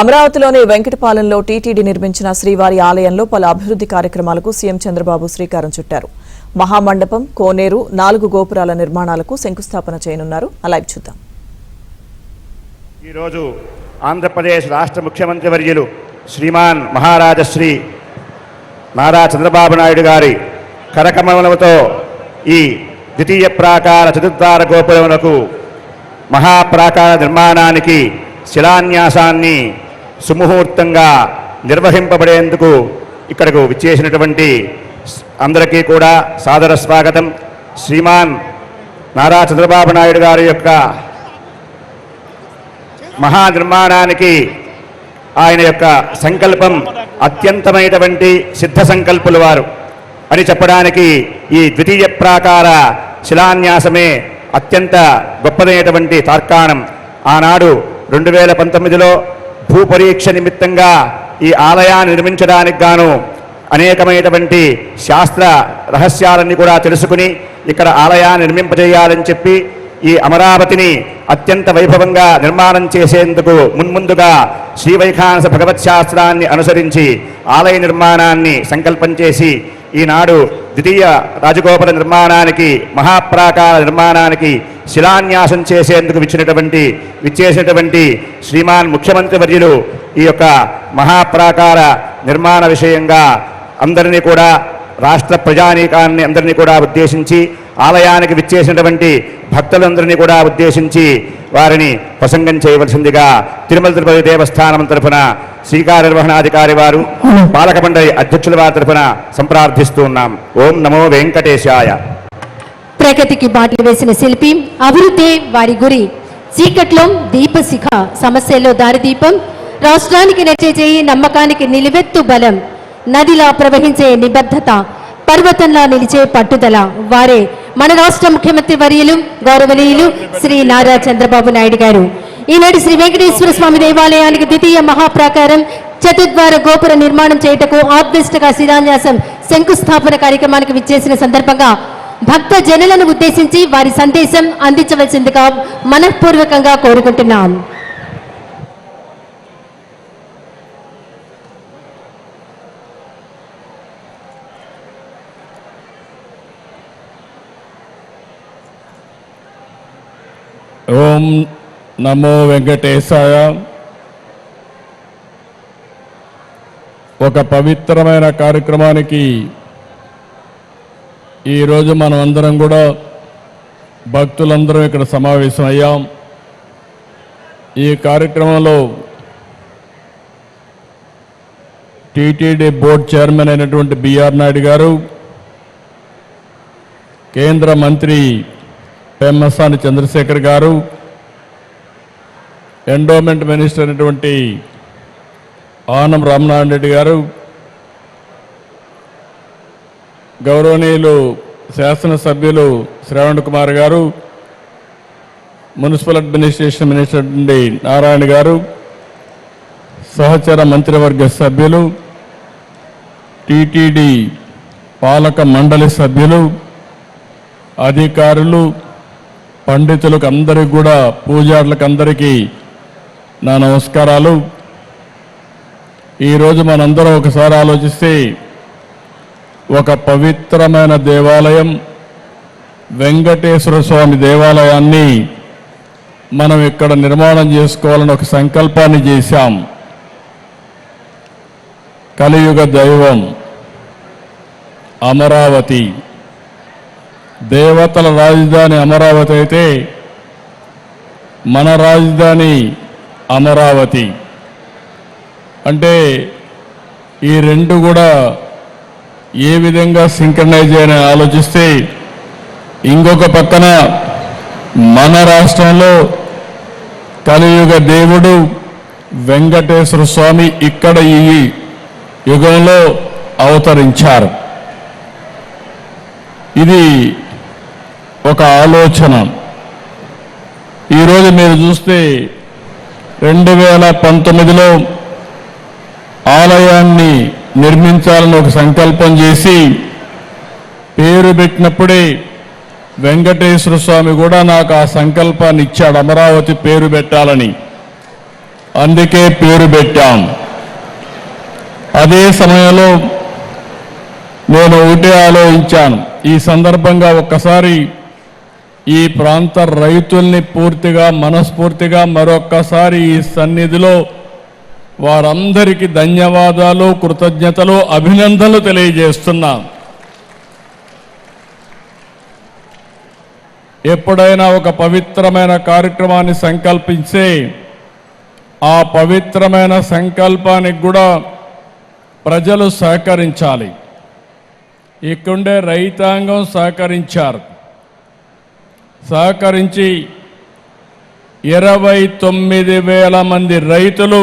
అమరావతిలోని వెంకటపాలెంలో టీటీడీ నిర్మించిన శ్రీవారి ఆలయంలో పలు అభివృద్ధి కార్యక్రమాలకు సీఎం చంద్రబాబు శ్రీకారం చుట్టారు. మహామండపం, కోనేరు, 4 గోపురాల నిర్మాణాలకు శంకుస్థాపన చేయనున్నారు. లైవ్ చూద్దాం. ఈ రోజు ఆంధ్రప్రదేశ్ రాష్ట్ర ముఖ్యమంత్రి వర్యులు శ్రీమాన్ మహారాజశ్రీ నారా చంద్రబాబు నాయుడు గారి కరకమలముతో ఈ ద్వితీయ ప్రాకార చతుర్ద్వార గోపురములకు మహాప్రాకార నిర్మాణానికి శిలాన్యాసాన్ని సుముహూర్తంగా నిర్వహింపబడేందుకు ఇక్కడకు విచ్చేసినటువంటి అందరికీ కూడా సాదర స్వాగతం. శ్రీమాన్ నారా చంద్రబాబు నాయుడు గారి యొక్క మహానిర్మాణానికి ఆయన యొక్క సంకల్పం అత్యంతమైనటువంటి సిద్ధ సంకల్పుల వారు అని చెప్పడానికి ఈ ద్వితీయ ప్రాకార శిలాన్యాసమే అత్యంత గొప్పదైనటువంటి తార్కాణం. ఆనాడు 2019లో భూపరీక్ష నిమిత్తంగా ఈ ఆలయాన్ని నిర్మించడానికి గాను అనేకమైనటువంటి శాస్త్ర రహస్యాలన్నీ కూడా తెలుసుకుని ఇక్కడ ఆలయాన్ని నిర్మింపజేయాలని చెప్పి ఈ అమరావతిని అత్యంత వైభవంగా నిర్మాణం చేసేందుకు మున్ముందుగా శ్రీవైఖానస భగవత్ శాస్త్రాన్ని అనుసరించి ఆలయ నిర్మాణాన్ని సంకల్పం చేసి ఈనాడు ద్వితీయ రాజగోపుర నిర్మాణానికి మహాప్రాకార నిర్మాణానికి శిలాన్యాసం చేసేందుకు విచ్చేసినటువంటి శ్రీమాన్ ముఖ్యమంత్రి వర్యులు ఈ యొక్క మహాప్రాకార నిర్మాణ విషయంగా అందరినీ కూడా రాష్ట్ర ప్రజానీకాన్ని అందరినీ కూడా ఉద్దేశించి ఆలయానికి విచ్చేసినటువంటి భక్తులందరినీ కూడా ఉద్దేశించి వారిని ప్రసంగం చేయవలసిందిగా తిరుమల తిరుపతి దేవస్థానం తరఫున శ్రీకార్యనిర్వహణాధికారి వారు, పాలక మండలి అధ్యక్షుల వారి తరఫున సంప్రార్థిస్తూ ఉన్నాం. ఓం నమో వెంకటేశాయ. ప్రగతికి బాటలు వేసిన శిల్పి, అభివృద్ధి వారి గురి, చీకట్లో దీపశిఖ, సమస్యల్లో దారిదీపం, రాష్ట్రానికి నచ్చే చేయి, నమ్మకానికి నిలువెత్తు బలం, నదిలా ప్రవహించే నిబద్ధత, పర్వతంలా నిలిచే పట్టుదల, వారే మన రాష్ట్ర ముఖ్యమంత్రి వర్యులు గౌరవనీయులు శ్రీ నారా చంద్రబాబు నాయుడు గారు. ఈనాటి శ్రీ వెంకటేశ్వర స్వామి దేవాలయానికి ద్వితీయ మహాప్రాకారం చతుర్ద్వార గోపుర నిర్మాణం చేయుటకు ఆద్విష్టగా శిలాన్యాసం శంకుస్థాపన కార్యక్రమానికి విచ్చేసిన సందర్భంగా భక్త జనులను ఉద్దేశించి వారి సందేశం అందించవలసిందిగా మనఃపూర్వకంగా కోరుకుంటున్నాం. ఓం నమో వెంకటేశాయ. ఒక పవిత్రమైన కార్యక్రమానికి ఈరోజు మనం అందరం కూడా భక్తులందరం ఇక్కడ సమావేశం అయ్యాం. ఈ కార్యక్రమంలో టీటీడీ బోర్డు చైర్మన్ అయినటువంటి బిఆర్ నాయుడు గారు, కేంద్ర మంత్రి పెమ్మసాని చంద్రశేఖర్ గారు, ఎండోమెంట్ మినిస్టర్ అయినటువంటి ఆనం రామనారాయణ రెడ్డి గారు, గౌరవనీయులు శాసనసభ్యులు శ్రవణ్ కుమార్ గారు, మున్సిపల్ అడ్మినిస్ట్రేషన్ మినిస్టర్ నుండి నారాయణ గారు, సహచర మంత్రివర్గ సభ్యులు, టీటీడీ పాలక మండలి సభ్యులు, అధికారులు, పండితులకు అందరికీ కూడా, పూజారులకు అందరికీ నా నమస్కారాలు. ఈరోజు మనందరం ఒకసారి ఆలోచిస్తే ఒక పవిత్రమైన దేవాలయం వెంకటేశ్వర స్వామి దేవాలయాన్ని మనం ఇక్కడ నిర్మాణం చేసుకోవాలని ఒక సంకల్పాన్ని చేశాం. కలియుగ దైవం అమరావతి, దేవతల రాజధాని అమరావతి అయితే మన రాజధాని అమరావతి. అంటే ఈ రెండు కూడా ఏ విధంగా సింక్రనైజ్ అని ఆలోచిస్తే, ఇంకొక పక్కన మన రాష్ట్రంలో కలియుగ దేవుడు వెంకటేశ్వర స్వామి ఇక్కడ ఈ యుగంలో అవతరించారు. ఇది ఒక ఆలోచన. ఈరోజు మీరు చూస్తే 2019లో ఆలయాన్ని నిర్మించాలని ఒక సంకల్పం చేసి పేరు పెట్టినప్పుడే వెంకటేశ్వర స్వామి కూడా నాకు ఆ సంకల్పాన్ని ఇచ్చాడు, అమరావతి పేరు పెట్టాలని. అందుకే పేరు పెట్టాం. అదే సమయంలో నేను ఒకటే ఆలోచించాను. ఈ సందర్భంగా ఒక్కసారి ఈ ప్రాంత రైతుల్ని పూర్తిగా మనస్ఫూర్తిగా మరొక్కసారి ఈ సన్నిధిలో వారందరికీ ధన్యవాదాలు, కృతజ్ఞతలు, అభినందనలు తెలియజేస్తున్నా. ఎప్పుడైనా ఒక పవిత్రమైన కార్యక్రమాన్ని సంకల్పిస్తే ఆ పవిత్రమైన సంకల్పానికి కూడా ప్రజలు సహకరించాలి. ఇక్కడుండే రైతాంగం సహకరించి 29,000 మంది రైతులు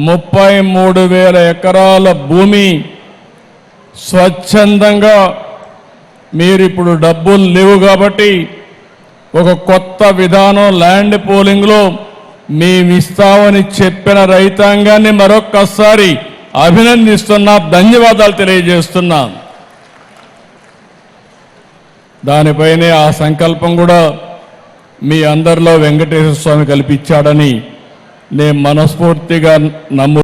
33,000 ఎకరాల భూమి స్వచ్ఛందంగా మీరు ఇప్పుడు డబ్బులు లేవు కాబట్టి ఒక కొత్త విధానం ల్యాండ్ పూలింగ్లో మేమిస్తామని చెప్పిన రైతాంగాన్ని మరొక్కసారి అభినందిస్తున్నా, ధన్యవాదాలు తెలియజేస్తున్నా. దానిపైనే ఆ సంకల్పం కూడా మీ అందరిలో వెంకటేశ్వర స్వామి కల్పించాడని నేను మనస్ఫూర్తిగా